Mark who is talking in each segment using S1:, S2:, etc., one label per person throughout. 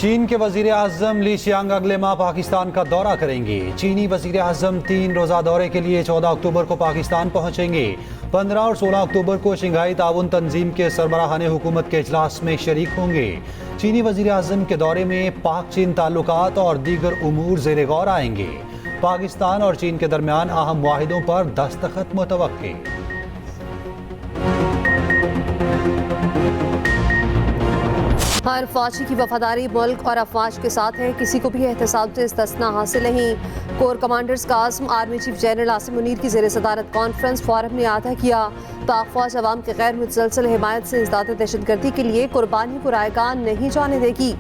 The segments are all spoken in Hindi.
S1: चीन के वजीर आजम ली शियांग अगले माह पाकिस्तान का दौरा करेंगे। चीनी वजीर आजम 3 रोज़ा दौरे के लिए 14 अक्टूबर को पाकिस्तान पहुंचेंगे। 15 और 16 अक्टूबर को शंघाई ताउन तंजीम के सरबराहान हुकूमत के इजलास में शरीक होंगे। चीनी वजीर आजम के दौरे में पाक चीन ताल्लुकात और दीगर उमूर ज़ेरे गौर आएंगे। पाकिस्तान और चीन के दरमियान अहम मुआहिदों पर दस्तखत मुतवक्के।
S2: हर फौजी की वफादारी मुल्क और अफवाज के साथ है, किसी को भी एहतसाब से इस्तिस्ना हासिल नहीं। कोर कमांडर्स का आज़म army chief general Asim Munir की ज़ेर सदारत कॉन्फ्रेंस फोरम ने अदा किया। पाक फौज अवाम के गैर मुतसलसल हिमायत से इज़दाद दहशतगर्दी के लिए कुर्बानी को रायगान नहीं जाने देगी।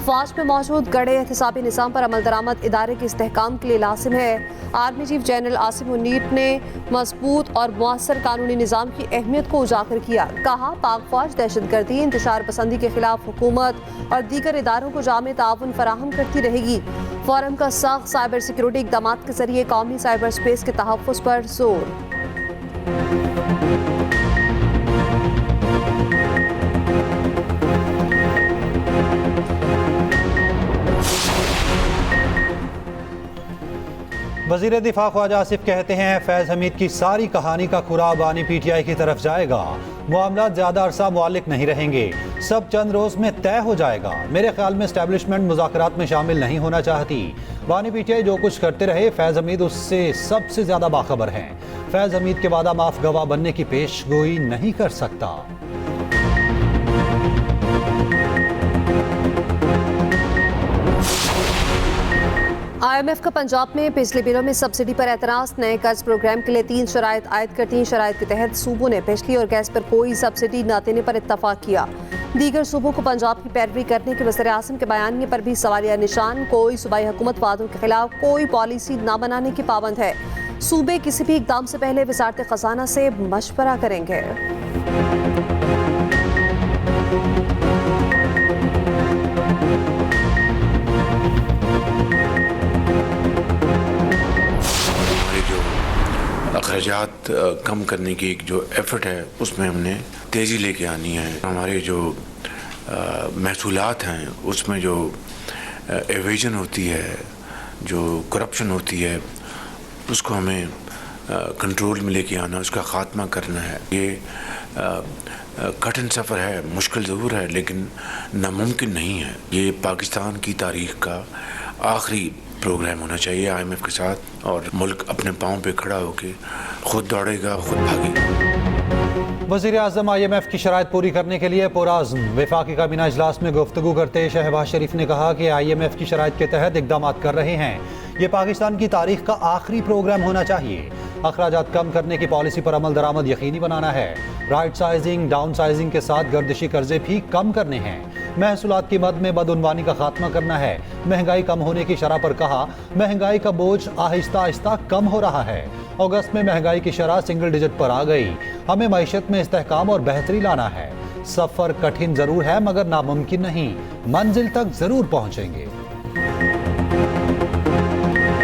S2: फौज में मौजूद गड़े एहतसाबी निज़ाम पर अमल दरामद इदारे के इस्तेहकाम के लिए लाजिम है। Army chief general Asim Munir ने मजबूत और मुअस्सर कानूनी निज़ाम की अहमियत को उजागर किया। कहा, पाक फौज दहशतगर्दी, इंतशार पसंदी के खिलाफ हुकूमत और दीगर इदारों को जामे ताउन फराहम करती रहेगी। फोरम का सख्त साइबर सिक्योरिटी इक़दाम के जरिए कौमी साइबर स्पेस के तहफ़्फ़ुज़ पर जोर।
S1: वज़ीर दिफा ख्वाजा आसिफ कहते हैं, फैज़ हमीद की सारी कहानी का खुरा बानी PTI की तरफ जाएगा। मामला ज़्यादा अरसा मुआल्लिक नहीं रहेंगे, सब चंद रोज़ में तय हो जाएगा। मेरे ख्याल में एस्टेब्लिशमेंट मुज़ाकरात में शामिल नहीं होना चाहती। बानी PTI जो कुछ करते रहे, फैज़ हमीद उससे सबसे ज़्यादा बाखबर हैं। फैज़ हमीद के वादा माफ गवाह बनने की पेशगोई नहीं कर सकता।
S2: IMF का पंजाब में पिछले बिलों में सब्सिडी पर एतराज़। नए कर्ज प्रोग्राम के लिए 3 शराइत आयद करती हैं। शराइत के तहत सूबों ने बिजली और गैस पर कोई सब्सिडी न देने पर इत्तफाक किया। दीगर सूबों को पंजाब की पैरवी करने के वज़ीर आज़म के बयानिए पर भी सवालिया निशान। कोई सूबाई हुकूमत वादों के खिलाफ कोई पॉलिसी न बनाने की पाबंद है। सूबे किसी भी इक़दाम से पहले वज़ारत ख़ज़ाना से मशवरा करेंगे।
S3: अखराजात कम करने की एक जो एफर्ट है उसमें हमने तेज़ी लेके आनी है। हमारे जो महसूलात हैं उसमें जो एवेजन होती है, जो करप्शन होती है, उसको हमें कंट्रोल में लेके आना, उसका ख़ात्मा करना है। ये कठिन सफ़र है, मुश्किल ज़रूर है, लेकिन नामुमकिन नहीं है। ये पाकिस्तान की तारीख़ का आखिरी प्रोग्राम होना चाहिए IMF के साथ, और मुल्क अपने पाँव पे खड़ा होकर खुद दौड़ेगा, खुद भागेगा।
S1: वज़ीर आज़म IMF की शराइत पूरी करने के लिए पुरअज़्म। वफाकी काबीना इजलास में गुफ्तगू करते शहबाज शरीफ ने कहा कि IMF की शराइत के तहत इक़दाम कर रहे हैं। ये पाकिस्तान की तारीख़ का आखिरी प्रोग्राम होना चाहिए। अखराजात कम करने की पॉलिसी पर अमल दरामद यकीनी बनाना है। राइट साइजिंग, डाउन साइजिंग के साथ गर्दिशी कर्जे भी कम करने हैं। महसूलात की मद में बदउनवानी का खात्मा करना है। महंगाई कम होने की शरह पर कहा, महंगाई का बोझ आहिस्ता आहिस्ता कम हो रहा है। अगस्त में महंगाई की शरह सिंगल डिजिट पर आ गई। हमें मईशत में इस्तेहकाम और बेहतरी लाना है। सफ़र कठिन ज़रूर है मगर नामुमकिन नहीं, मंजिल तक ज़रूर पहुँचेंगे।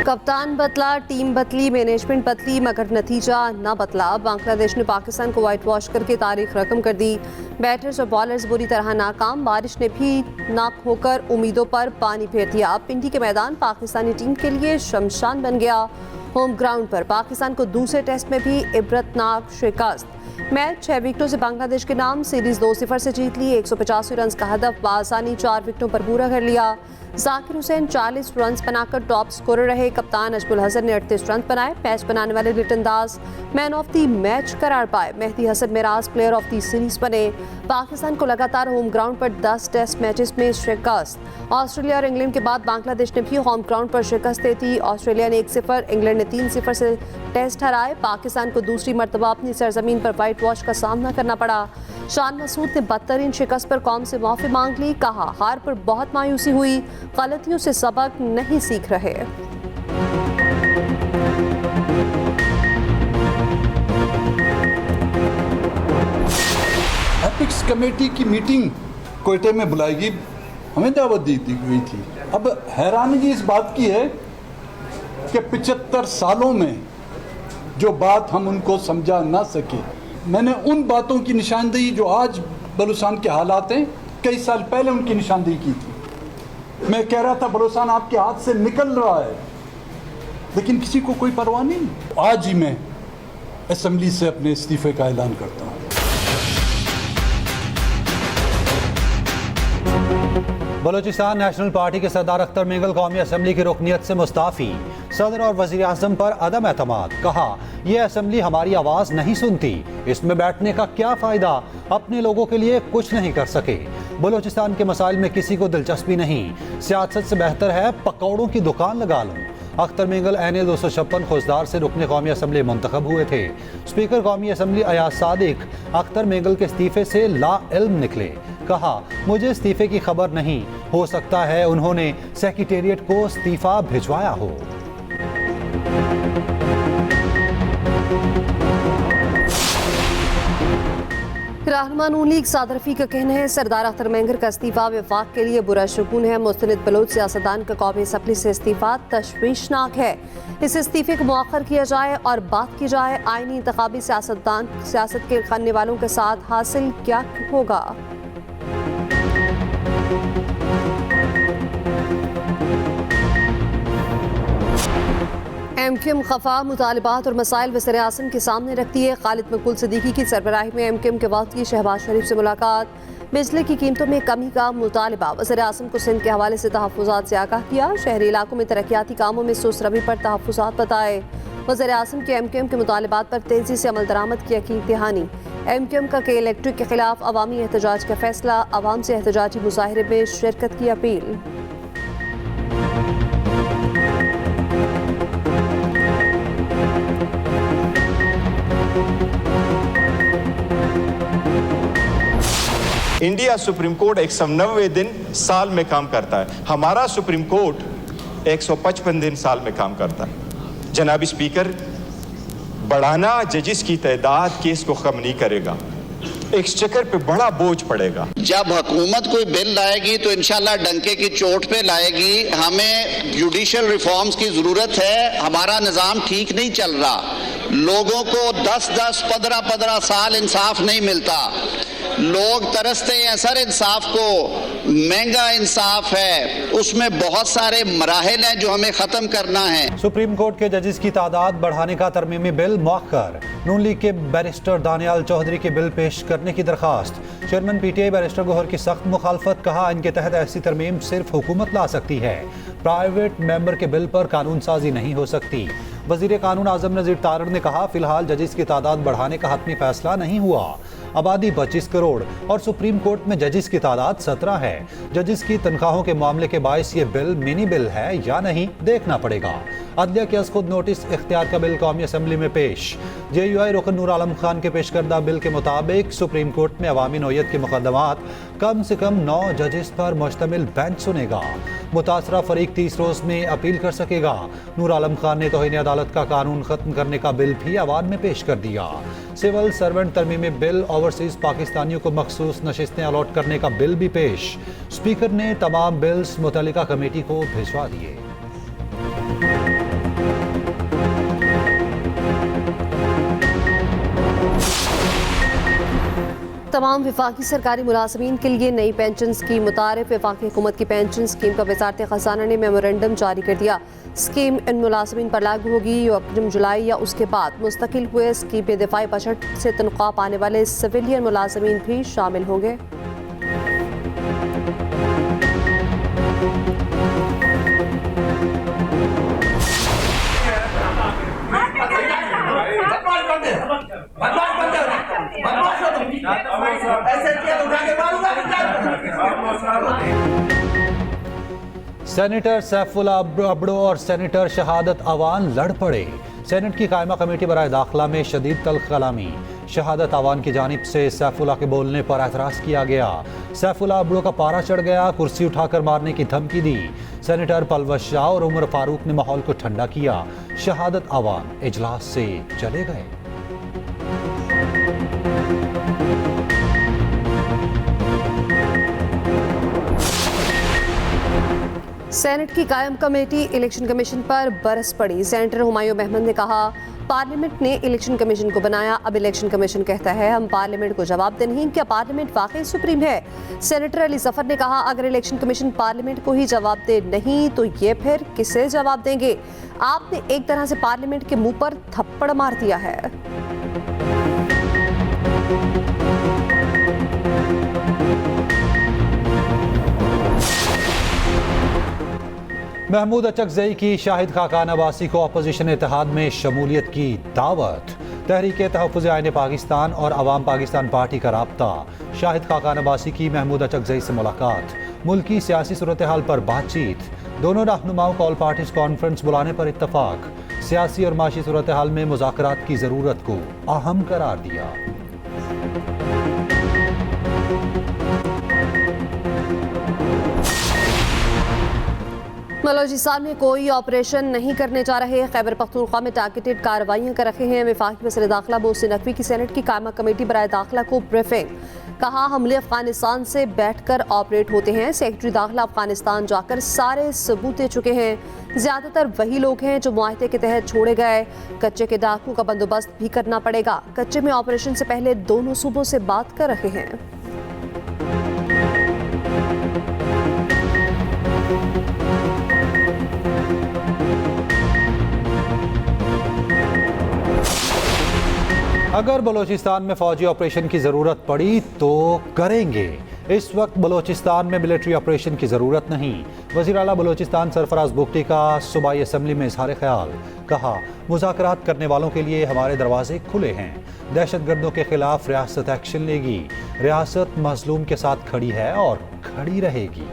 S2: कप्तान बदला, टीम बदली, मैनेजमेंट बदली, मगर नतीजा न बदला। बांग्लादेश ने पाकिस्तान को वाइट वॉश करके तारीख रकम कर दी। बैटर्स और बॉलर्स बुरी तरह नाकाम। बारिश ने भी नाक होकर उम्मीदों पर पानी फेर दिया। पिंडी के मैदान पाकिस्तानी टीम के लिए शमशान बन गया। होम ग्राउंड पर पाकिस्तान को दूसरे टेस्ट में भी इबरतनाक शिकस्त। मैच 6 विकेटों से बांग्लादेश के नाम। सीरीज 2-0 से जीत ली। 185 रन का हदफ बासानी 4 विकेटों पर पूरा कर लिया। जाकिर हुसैन 40 रन बनाकर टॉप स्कोरर रहे। कप्तान अजमुल हसन ने 38 रन बनाए। मैच बनाने वाले Liton Das man of the match करार पाए। Mehidy Hasan Miraz player of the series बने। पाकिस्तान को लगातार होम ग्राउंड पर 10 टेस्ट मैचेस में शिकस्त। ऑस्ट्रेलिया और इंग्लैंड के बाद बांग्लादेश ने भी होम ग्राउंड पर शिकस्त दे दी। ऑस्ट्रेलिया ने 1-0, इंग्लैंड ने 3-0 से टेस्ट हराए। पाकिस्तान को दूसरी मरतबा अपनी सरजमीन पर वाइट वॉश का सामना करना पड़ा। शान मसूद ने बदतरीन शिकस्त पर कौम से माफी मांग ली। कहा, हार पर बहुत मायूसी हुई, गलतियों से सबक नहीं सीख रहे।
S4: एपिक्स कमेटी की मीटिंग कोयटे में बुलाएगी, हमें दावत दी गई थी। अब हैरानगी इस बात की है कि 75 सालों में जो बात हम उनको समझा ना सके, मैंने उन बातों की निशानदेही जो आज बलूचिस्तान के हालात हैं, कई साल पहले उनकी निशानदेही की थी। मैं कह रहा था बलोचान आपके हाथ से निकल रहा है, लेकिन किसी को कोई परवाह नहीं। आज ही मैं असेंबली से अपने इस्तीफे का ऐलान करता हूँ।
S1: बलूचिस्तान नेशनल पार्टी के सरदार अख्तर मेंगल कौमी असेंबली की रुकनियत से मुस्ताफ़ी। सदर और वज़ीर आज़म पर अदम एतमाद। कहा, यह असेंबली हमारी आवाज़ नहीं सुनती, इसमें बैठने का क्या फ़ायदा, अपने लोगों के लिए कुछ नहीं कर सके। बलूचिस्तान के मसाइल में किसी को दिलचस्पी नहीं, सियासत से बेहतर है पकौड़ों की दुकान लगा लूँ। अख्तर मेंगल NA 256 खुजदार से रुकने कौमी असेंबली मुंतखब हुए थे। स्पीकर कौमी असेंबली अयाज सादिक अख्तर मेंगल के इस्तीफे से ला इल्म निकले। कहा, मुझे इस्तीफे की खबर नहीं, हो सकता है उन्होंने सेक्रेटेरिएट को इस्तीफा भिजवाया हो।
S2: रहनुमा नून लीग सादर रफी का कहना है, सरदार अख्तर मेंगल का इस्तीफा वफाक के लिए बुरा शगुन है। मुस्तनिद बलोच सियासतदान का कौमी असेंबली से इस्तीफा तशवीशनाक है। इस इस्तीफे को मुअख्खर किया जाए और बात की जाए आईनी इंतखाबी सियासत के करने वालों के साथ हासिल क्या होगा। MQM खफा मुतालिबात और मसाइल वज़ीर आज़म के सामने रखती है। खालिद मकबूल सिद्दीकी की सरबराही में MQM के वक्त की शहबाज शरीफ से मुलाकात। बिजली की कीमतों में कमी का मुतालिबा। वज़ीर आज़म को सिंध के हवाले से तहफ़्फ़ुज़ात से आगाह किया। शहरी इलाकों में तरक्याती कामों में सुस्त रवि पर तहफ़्फ़ुज़ात बताए। वज़ीर आज़म के MQM के मुतालिबात पर तेज़ी से अमल दरामद की यकीन दहानी। MQM का के इलेक्ट्रिक के खिलाफ अवामी एहतजाज का फैसला। अवाम से एहतजाजी मुजाहिरे में शिरकत की अपील।
S5: इंडिया सुप्रीम कोर्ट 190 दिन साल में काम करता है, हमारा सुप्रीम कोर्ट 155 दिन साल में काम करता है। जनाब स्पीकर, बढ़ाना जजिस की तादाद केस को कम नहीं करेगा, एक्सचेकर पे बड़ा बोझ पड़ेगा।
S6: जब हुकूमत कोई बिल लाएगी तो इंशाल्लाह डंके की चोट पे लाएगी। हमें जुडिशल रिफॉर्म्स की जरूरत है। हमारा निज़ाम ठीक नहीं चल रहा, लोगों को 10-10, 15-15 साल इंसाफ नहीं मिलता। लोग तरसते हैं सर इंसाफ को, महंगा इंसाफ है, उसमें बहुत सारे मराहिल हैं जो हमें खत्म करना है।
S1: सुप्रीम कोर्ट के जजेस की तादाद बढ़ाने का तरमीमी बिल मुअख्खर। नून लीग के बैरिस्टर दानियाल चौधरी के बिल पेश करने की दरखास्त। चेयरमैन PTI बैरिस्टर गौहर की सख्त मुखालफत। कहा, इनके तहत ऐसी तरमीम सिर्फ हुकूमत ला सकती है, प्राइवेट मेंबर के बिल पर कानून साजी नहीं हो सकती। वजीर कानून आजम नज़ीर तारड़ ने कहा, फिलहाल जजेस की तादाद बढ़ाने का हतमी फैसला नहीं हुआ। आबादी 25 करोड़ और सुप्रीम कोर्ट में जजेस की तादाद 17 है। जजेस की तनख्वाहों के मामले के बायस ये बिल मिनी बिल है या नहीं, देखना पड़ेगा। अदलिया के खुद नोटिस इख्तियार का बिल कौमी असेंबली में पेश। JUI रुकन नूर आलम खान के पेश करदा बिल के मुताबिक सुप्रीम कोर्ट में अवामी नौयत के मुकदमात कम से कम 9 जजेस पर मुश्तमिल बेंच सुनेगा। मुतासरा फरीक 30 रोज में अपील कर सकेगा। नूर आलम खान ने तौहीन अदालत का कानून खत्म करने का बिल भी अवान में पेश कर दिया। सिविल सर्वेंट तरमीमी बिल, ओवरसीज पाकिस्तानियों को मखसूस नशिस्तें अलॉट करने का बिल भी पेश। स्पीकर ने तमाम बिल्स मुतल्लिका कमेटी को भिजवा दिए।
S2: तमाम वफाकी सरकारी मुलाजमीन के लिए नई पेंशन स्कीम मुतारिफ। वफाकी हुकूमत की पेंशन स्कीम का वजारत खजाना ने मेमोरेंडम जारी कर दिया। स्कीम इन मुलाजमीन पर लागू होगी 1 जुलाई या उसके बाद। मुस्तकिल हुए स्कीम में दिफाई बजट से तनख्वाह पाने वाले सिविलियन मुलाजमीन भी शामिल होंगे।
S1: सेनेटर सैफुल्ला अब्दो और सेनेटर शहादत अवान लड़ पड़े। सेनेट की कायमा कमेटी बराए दाखिला में शदीद तल्ख कलामी। शहादत अवान की जानिब से सैफुल्ला के बोलने पर एतराज़ किया गया। सैफुल्ला अब्दो का पारा चढ़ गया, कुर्सी उठाकर मारने की धमकी दी। सेनेटर परवेज शाह और उमर फारूक ने माहौल को ठंडा किया। शहादत अवान इजलास से चले गए। सेनेट की कायम कमेटी इलेक्शन कमीशन पर बरस पड़ी। सेनेटर हुमायूं महमूद ने कहा,
S2: पार्लियामेंट ने इलेक्शन कमीशन को बनाया। अब इलेक्शन कमीशन कहता है हम पार्लियामेंट को जवाब दे नहीं। क्या पार्लियामेंट वाकई सुप्रीम है? सेनेटर अली जफर ने कहा अगर इलेक्शन कमीशन पार्लियामेंट को ही जवाब दे नहीं तो ये फिर किसे जवाब देंगे? आपने एक तरह से पार्लियामेंट के मुंह पर थप्पड़ मार दिया है।
S1: महमूद अचकजई की शाहिद खाकान अब्बासी को अपोजिशन इत्तेहाद में शमूलियत की दावत। तहरीक तहफ़्फ़ुज़ आईन पाकिस्तान और अवाम पाकिस्तान पार्टी का राब्ता। शाहिद खाकान अब्बासी की महमूद अचकजई से मुलाकात, मुल्की सियासी सूरत हाल पर बातचीत। दोनों रहनुमाओं का ऑल पार्टीज कॉन्फ्रेंस बुलाने पर इत्तफाक। सियासी और माशी सूरत हाल में मुज़ाकरात की ज़रूरत को अहम करार दिया।
S2: बलोचिस्तान में कोई ऑपरेशन नहीं करने जा रहे। खैबर पख्तूनख्वा में टारगेटेड कार्रवाइयां कर रखे हैं। वफाकी वज़ीर दाखिला मोहसिन नकवी की सेनेट की कायमा कमेटी बराए दाखिला को ब्रीफिंग। कहा हमले अफगानिस्तान से बैठकर ऑपरेट होते हैं। सेक्रेटरी दाखिला अफगानिस्तान जाकर सारे सबूत दे चुके हैं। ज्यादातर वही लोग हैं जो मुआहदे के तहत छोड़े गए। कच्चे के डाकू का बंदोबस्त भी करना पड़ेगा। कच्चे में ऑपरेशन से पहले दोनों सूबों से बात कर रहे हैं।
S1: अगर बलोचिस्तान में फौजी ऑपरेशन की ज़रूरत पड़ी तो करेंगे। इस वक्त बलोचिस्तान में मिलिट्री ऑपरेशन की ज़रूरत नहीं। वज़ीर आला बलोचिस्तान सरफराज बुगटी का सूबाई असम्बली में इजहार ख्याल। कहा मुज़ाकरात करने वालों के लिए हमारे दरवाजे खुले हैं। दहशतगर्दों के खिलाफ रियासत एक्शन लेगी। रियासत मजलूम के साथ खड़ी है और खड़ी रहेगी।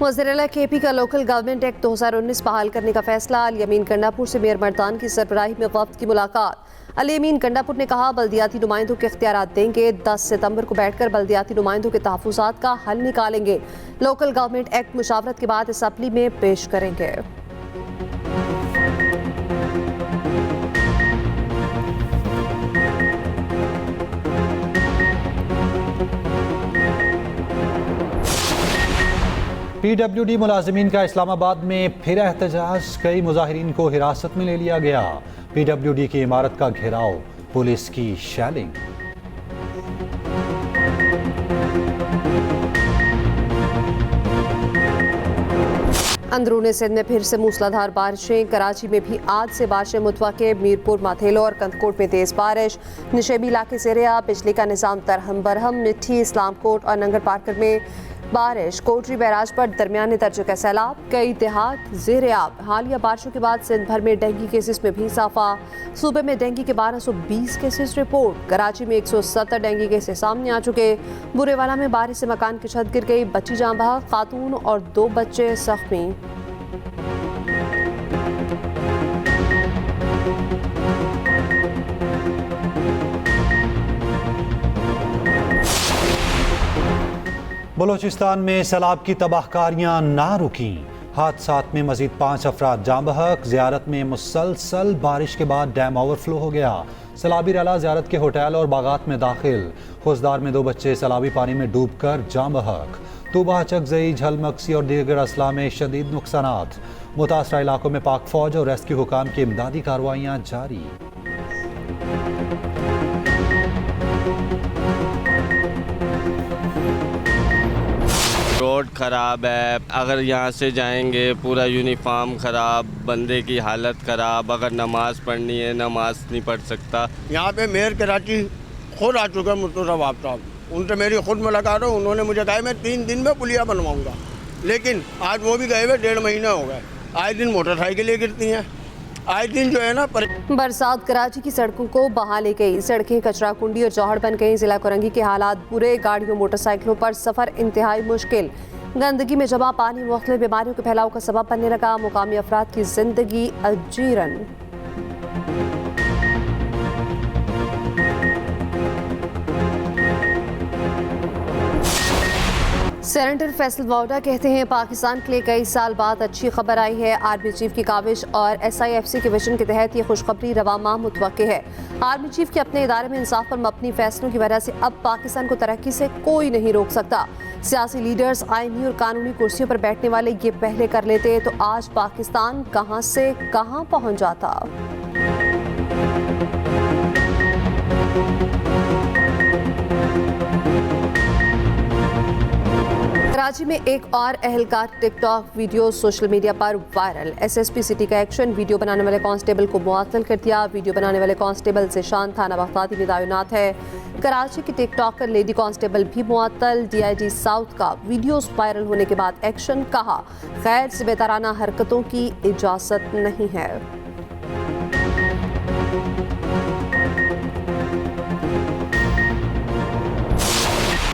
S2: वज़ीर-ए-आला KP का लोकल गवर्नमेंट एक्ट 2019 बहाल करने का फैसला। अली अमीन गंडापुर से मेयर मर्दान की सरबराही में वफ्द की मुलाकात। अली अमीन गंडापुर ने कहा बल्दियाती नुमाइंदों के इख्तियारात देंगे। 10 सितंबर को बैठकर बल्दियाती नुमाइंदों के तहफ़्फ़ुज़ात का हल निकालेंगे। लोकल गवर्नमेंट एक्ट मुशावरत के बाद असम्बली में पेश करेंगे।
S1: PWD मुलाजिमीन का इस्लामाबाद में फिर एहतजाज। कई मुजाहिरीन को हिरासत में ले लिया गया। PWD की इमारत का घेराव, पुलिस की शैलिंग।
S2: अंदरूनी सिंध में फिर से मूसलाधार बारिशें। कराची में भी आज से बारिशें मुतवक्के। मीरपुर, माथेलो और कंदकोट में तेज बारिश। निशेबी इलाके ज़ेर-ए-आब। बिजली का निज़ाम तरहम बरहम। मिट्टी, इस्लामकोट और नंगर पार्कर में बारिश। कोटरी बैराज पर दरमियाने दर्जे का सैलाब। कई देहात ज़ेर-ए-आब। हालिया बारिशों के बाद सिंध भर में डेंगू केसेस में भी इजाफा। सूबे में डेंगू के 1220 केसेस रिपोर्ट। कराची में 170 डेंगू केसेस सामने आ चुके। बुरेवाला में बारिश से मकान की छत गिर गई। बच्ची जाँ बहक। खातून और 2 बच्चे जख्मी।
S1: बलोचिस्तान में सैलाब की तबाहकारियां ना रुकी। हादसात में मजीद 5 अफराद जाँ बहक। ज़ियारत में मुसलसल बारिश के बाद डैम ओवरफ्लो हो गया। सैलाबी रैला ज़ियारत के होटल और बागात में दाखिल। खुशदार में 2 बच्चे सैलाबी पानी में डूबकर जाँ बहक। तूबा, चकजई, झलमक्सी और दीगर अजला में शदीद नुकसानात। मुतासरा इलाकों में पाक फौज और रेस्क्यू हुकाम की इमदादी कार्रवाइयाँ जारी।
S7: रोड ख़राब है, अगर यहाँ से जाएंगे पूरा यूनिफॉर्म ख़राब, बंदे की हालत ख़राब। अगर नमाज़ पढ़नी है नमाज नहीं पढ़ सकता।
S8: यहाँ पे मेयर कराची खुद आ चुका है मुस्तफा साहब, उनसे मेरी खुद मुलाकात हो। उन्होंने मुझे कहा मैं 3 दिन में पुलिया बनवाऊँगा, लेकिन आज वो भी गए हुए 1.5 महीने हो गए। आए दिन मोटरसाइकिलें गिरती हैं, आए दिन जो है ना
S2: बरसात कराची की सड़कों को बहा ले गई। सड़कें कचरा कुंडी और जौहड़ बन गई। जिला कोरंगी के हालात बुरे। गाड़ियों मोटरसाइकिलों पर सफर इंतहाई मुश्किल। गंदगी में जमा पानी मुख्तलिफ बीमारियों के फैलाव का सबब बनने लगा। मुकामी अफराद की जिंदगी अजीरन। सेनेटर फैसल वाउडा कहते हैं पाकिस्तान के लिए कई साल बाद अच्छी खबर आई है। आर्मी चीफ की काविश और SIFC के विजन के तहत ये खुशखबरी रवा माह मुतवक्के है। आर्मी चीफ के अपने इदारे में इंसाफ पर मबनी फैसलों की वजह से अब पाकिस्तान को तरक्की से कोई नहीं रोक सकता। सियासी लीडर्स आईनी और कानूनी कुर्सियों पर बैठने वाले ये पहले कर लेते तो आज पाकिस्तान कहां से कहां पहुंच जाता। कराची में एक और अहलकार टिकटॉक वीडियो सोशल मीडिया पर वायरल। SSP सिटी का एक्शन, वीडियो बनाने वाले कांस्टेबल को मुअत्तल कर दिया। वीडियो बनाने वाले कांस्टेबल ज़ीशान थाना बगदादी में तैनात है। कराची की टिकटॉकर लेडी कांस्टेबल भी मुअत्तल। DIG साउथ का वीडियोस वायरल होने के बाद एक्शन, कहा गैर जिम्मेदाराना हरकतों की इजाज़त नहीं है।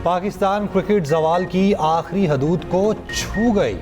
S1: पाकिस्तान क्रिकेट जवाल की आखिरी हदूद को छू गई।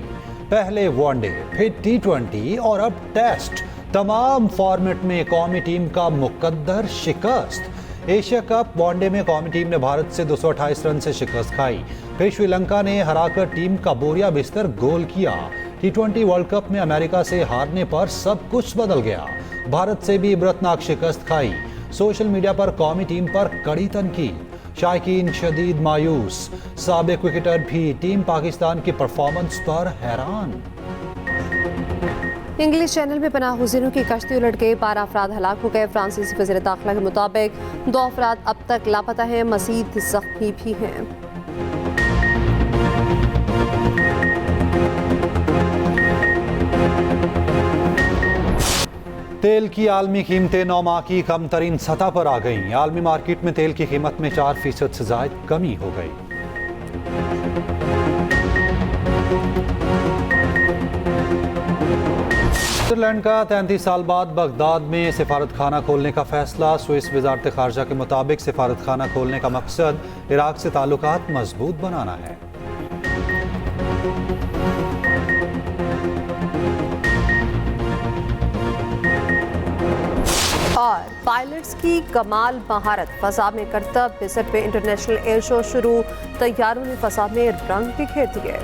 S1: पहले वनडे, फिर T20 और अब टेस्ट, तमाम फॉर्मेट में कौमी टीम का मुकद्दर शिकस्त। एशिया कप वनडे में कौमी टीम ने भारत से 228 रन से शिकस्त खाई। फिर श्रीलंका ने हराकर टीम का बोरिया बिस्तर गोल किया। T20 वर्ल्ड कप में अमेरिका से हारने पर सब कुछ बदल गया। भारत से भी इबरतनाक शिकस्त खाई। सोशल मीडिया पर कौमी टीम पर कड़ी तनकीद, शायकीन शदीद मायूस। साबिक क्रिकेटर भी टीम पाकिस्तान की परफॉर्मेंस पर हैरान।
S2: इंग्लिश चैनल में पनाह गुज़ीरों की कश्ती उलट गई, 12 अफराद हलाक हो गए। फ्रांसीसी वज़ीर दाखिला के मुताबिक 2 अफराद अब तक लापता हैं, मज़ीद ज़ख्मी भी हैं।
S1: तेल की आलमी कीमतें 9 माह की कम तरीन सतह पर आ गईं। आलमी मार्केट में तेल की कीमत में 4% से ज़ायद कमी हो गई। स्विट्जरलैंड का 33 साल बाद बगदाद में सिफारत खाना खोलने का फैसला। स्विस वजारत खारजा के मुताबिक सिफारत खाना खोलने का मकसद इराक से ताल्लुकात मजबूत बनाना है।
S2: और पायलट्स की कमाल महारत, फजा में करतब बिसर पे इंटरनेशनल एयर शो शुरू। तैयारों ने फजा में रंग बिखेर दिए।